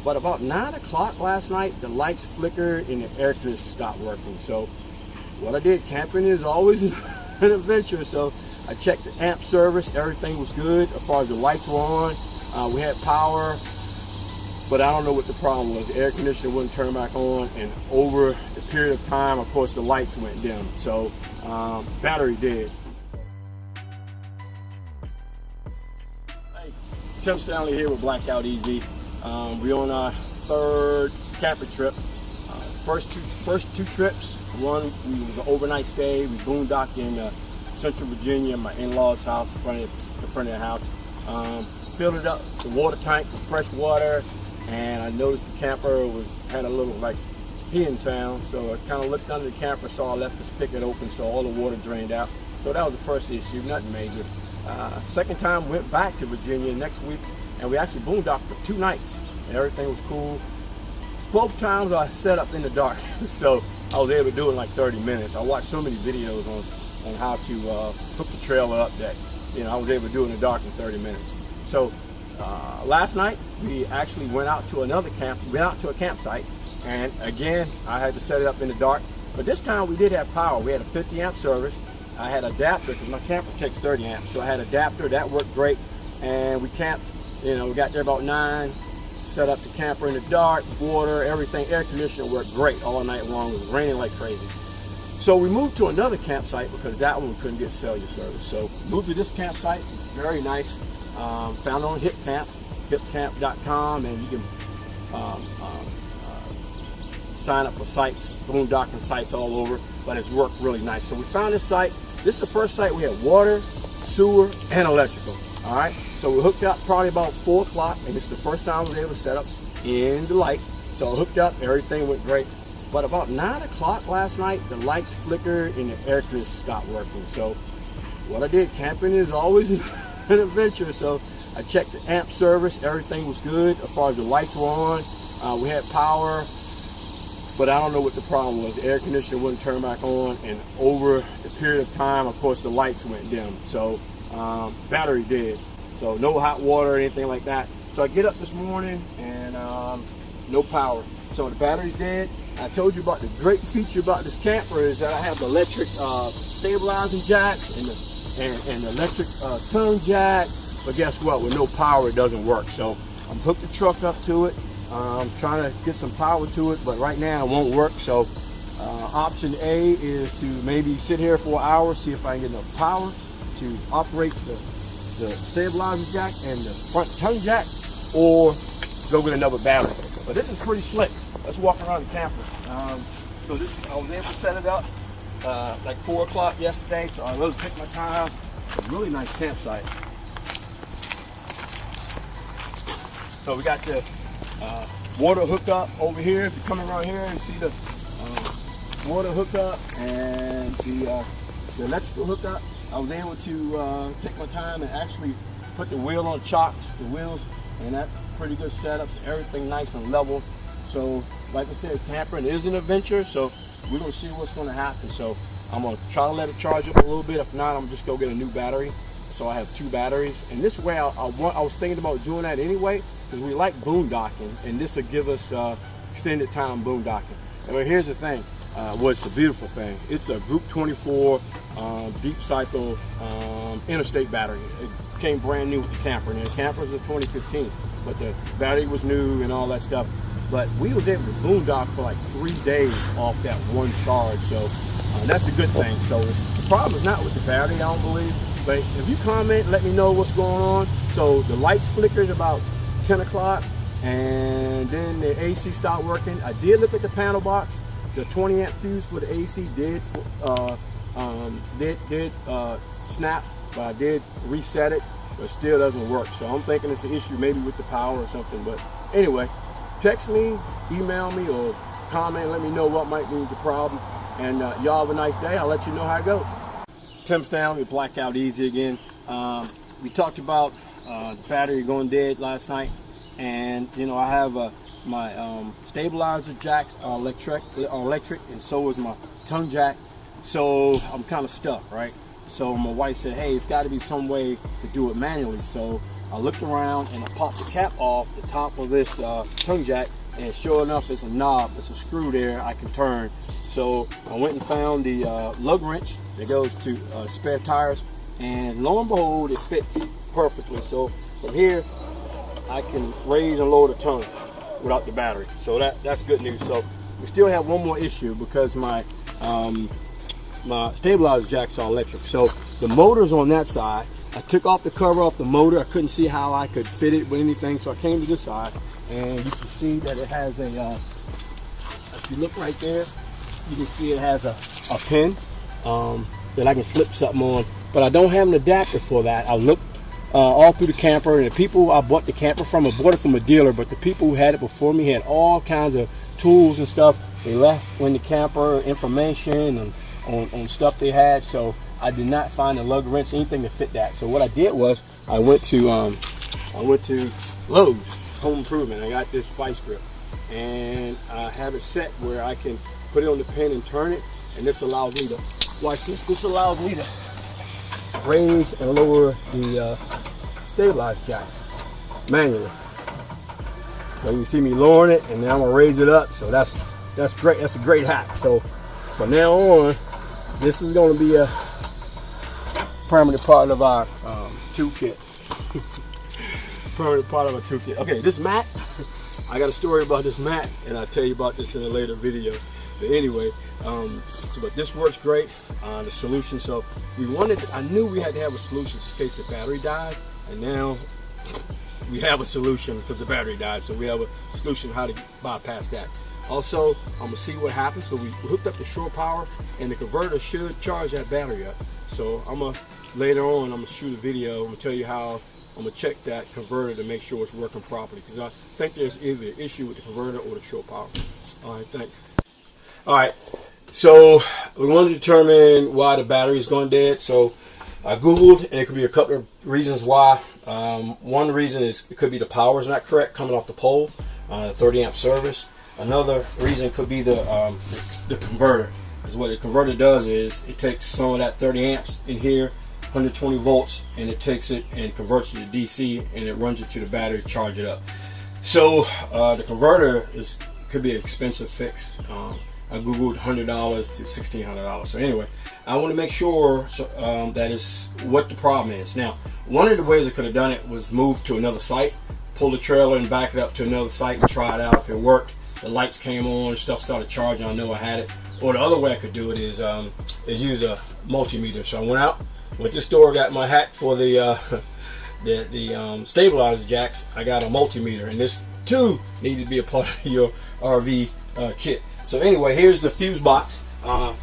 But about 9 o'clock last night, the lights flickered and the air conditioner stopped working. So what I did, camping is always an adventure. So I checked the amp service, everything was good as far as the lights were on. We had power, but I don't know what the problem was. The air conditioner wouldn't turn back on, and over the period of time, of course, the lights went dim. So battery dead. Hey, Tim Stanley here with Blackout Easy. We're on our third camping trip. First two trips, one was an overnight stay. We boondocked in Central Virginia, my in-laws' house, the front of the house. Filled it up, the water tank with fresh water, and I noticed the camper had a little like peeing sound. So I kind of looked under the camper, saw I left the spigot open, so all the water drained out. So that was the first issue, nothing major. Second time, went back to Virginia next week, and we actually boondocked for 2 nights, and everything was cool. Both times I set up in the dark, so I was able to do it in like 30 minutes. I watched so many videos on how to hook the trailer up that I was able to do it in the dark in 30 minutes. So last night we actually went out to a campsite, and again I had to set it up in the dark. But this time we did have power. We had a 50 amp service. I had an adapter because my camper takes 30 amps, so I had an adapter that worked great. And we camped. We got there about 9. Set up the camper in the dark, water, everything. Air conditioner worked great all night long. It was raining like crazy. So we moved to another campsite because that one we couldn't get cellular service. So moved to this campsite. It's very nice. Found it on hipcamp.com, and you can sign up for sites, boondocking sites all over, but it's worked really nice. So we found this site. This is the first site we had water, sewer, and electrical. All right, so we hooked up probably about 4 o'clock, and it's the first time I was able to set up in the light. So I hooked up, everything went great. But about 9 o'clock last night, the lights flickered and the air conditioner stopped working. So what I did, camping is always an adventure. So I checked the amp service, everything was good as far as the lights were on. We had power, but I don't know what the problem was. The air conditioner wouldn't turn back on, and over the period of time, of course, the lights went dim. So battery dead. So no hot water or anything like that. So I get up this morning and no power. So the battery's dead. I told you about the great feature about this camper is that I have the electric stabilizing jacks and the electric tongue jack. But guess what? With no power, it doesn't work. So I'm hooked the truck up to it. I'm trying to get some power to it, but right now it won't work. So option A is to maybe sit here for an hour, see if I can get enough power to operate the stabilizer jack and the front tongue jack, or go get another battery. But this is pretty slick. Let's walk around the camper. So this, I was able to set it up like 4 o'clock yesterday, so I really took my time. It's a really nice campsite. So we got the water hookup over here. If you come around here and see the water hookup and the electrical hookup, I was able to take my time and actually put the wheel on, chocked the wheels, and that's pretty good setup. So everything nice and level. So like I said, camping is an adventure, so we're going to see what's going to happen. So I'm going to try to let it charge up a little bit. If not, I'm just going to get a new battery. So I have 2 batteries, and this way I was thinking about doing that anyway, because we like boondocking, and this will give us extended time boondocking. And here's the thing, it's a beautiful thing. It's a Group 24 deep cycle interstate battery. It came brand new with the camper, and the camper is a 2015, but the battery was new and all that stuff. But we was able to boondock for like 3 days off that one charge, so that's a good thing. So the problem is not with the battery, I don't believe. But if you comment, let me know what's going on. So the lights flickered about 10 o'clock, and then the AC stopped working. I did look at the panel box. The 20 amp fuse for the AC did snap, but I did reset it, but it still doesn't work. So I'm thinking it's an issue maybe with the power or something. But anyway, text me, email me, or comment, let me know what might be the problem. And y'all have a nice day. I'll let you know how it goes. Tim Stanley with Blackout Easy again. We talked about the battery going dead last night, and I have my stabilizer jacks are electric, and so is my tongue jack. So I'm kind of stuck, right? So my wife said, hey, it's got to be some way to do it manually. So I looked around and I popped the cap off the top of this tongue jack, and sure enough, it's a knob, it's a screw there I can turn. So I went and found the lug wrench that goes to spare tires, and lo and behold, it fits perfectly. So from here, I can raise and lower the tongue without the battery. So that's good news. So we still have one more issue because my stabilizer jacks are electric. So the motor's on that side. I took off the cover off the motor. I couldn't see how I could fit it with anything, so I came to this side, and you can see that it has a, if you look right there, you can see it has a pin that I can slip something on, but I don't have an adapter for that. I looked all through the camper, and the people I bought the camper from, I bought it from a dealer, but the people who had it before me had all kinds of tools and stuff. They left in the camper information and on stuff they had, so I did not find a lug wrench, anything to fit that. So what I did was I went to Lowe's Home Improvement. I got this vice grip, and I have it set where I can put it on the pin and turn it, and this allows me to watch this. This allows me to raise and lower the stabilizer jack manually. So you see me lowering it, and then I'm gonna raise it up. So that's great. That's a great hack. So from now on, this is going to be a permanent part of our toolkit. Permanent part of our toolkit. Okay, this mat, I got a story about this mat, and I'll tell you about this in a later video. But anyway, but this works great. The solution. So I knew we had to have a solution just in case the battery died, and now we have a solution because the battery died. So we have a solution how to bypass that. Also, I'm gonna see what happens. So we hooked up the shore power, and the converter should charge that battery up. So later on, I'm gonna shoot a video. I'm gonna tell you how I'm gonna check that converter to make sure it's working properly, because I think there's either an issue with the converter or the shore power. All right, thanks. All right, so we want to determine why the battery is going dead. So I Googled, and it could be a couple of reasons why. One reason is it could be the power is not correct coming off the pole, 30 amp service. Another reason could be the converter. Because what the converter does is it takes some of that 30 amps in here, 120 volts, and it takes it and converts it to DC, and it runs it to the battery to charge it up. So the converter could be an expensive fix. I Googled $100 to $1,600. So anyway, I want to make sure that is what the problem is. Now, one of the ways I could have done it was move to another site, pull the trailer and back it up to another site and try it out. If it worked, the lights came on, stuff started charging, I know I had it. Or the other way I could do it is use a multimeter. So I went out, went to the store, got my hack for the stabilizer jacks. I got a multimeter, and this too needs to be a part of your RV kit. So anyway, here's the fuse box.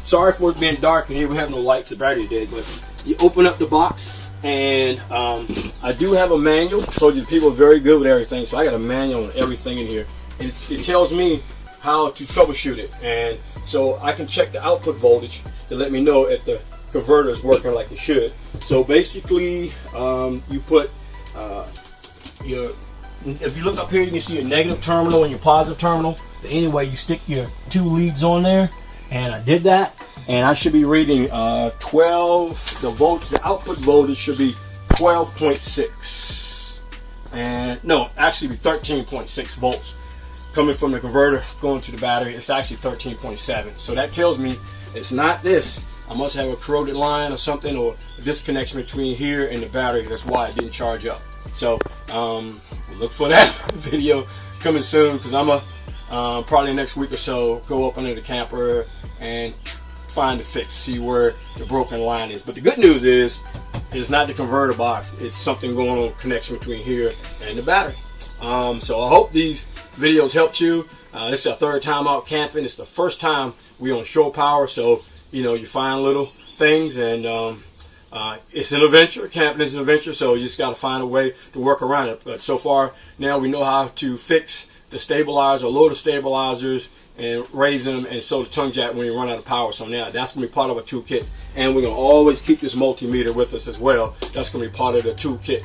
Sorry for it being dark in here. We have no lights, the battery dead, but you open up the box, and I do have a manual. I told you the people are very good with everything, so I got a manual on everything in here. It tells me how to troubleshoot it, and so I can check the output voltage to let me know if the converter is working like it should. So basically, you put if you look up here, you can see your negative terminal and your positive terminal. But anyway, you stick your two leads on there, and I did that, and I should be reading 12. The output voltage should be 12.6, and no, actually be 13.6 volts. Coming from the converter going to the battery, it's actually 13.7. So that tells me it's not this. I must have a corroded line or something, or a disconnection between here and the battery. That's why it didn't charge up. So look for that video coming soon, because I'm probably next week or so go up under the camper and find the fix, see where the broken line is. But the good news is it's not the converter box. It's something going on, connection between here and the battery. So I hope these videos helped you. This is our third time out camping. It's the first time we on shore power, so you find little things, and it's an adventure. Camping is an adventure, so you just got to find a way to work around it. But so far now we know how to fix the stabilizer, load the stabilizers, and raise them, and so the tongue jack when you run out of power. So now that's going to be part of a toolkit, and we're going to always keep this multimeter with us as well. That's going to be part of the toolkit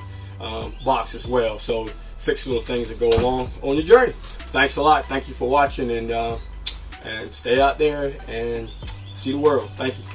box as well. So fix little things that go along on your journey. Thanks a lot. Thank you for watching, and stay out there and see the world. Thank you.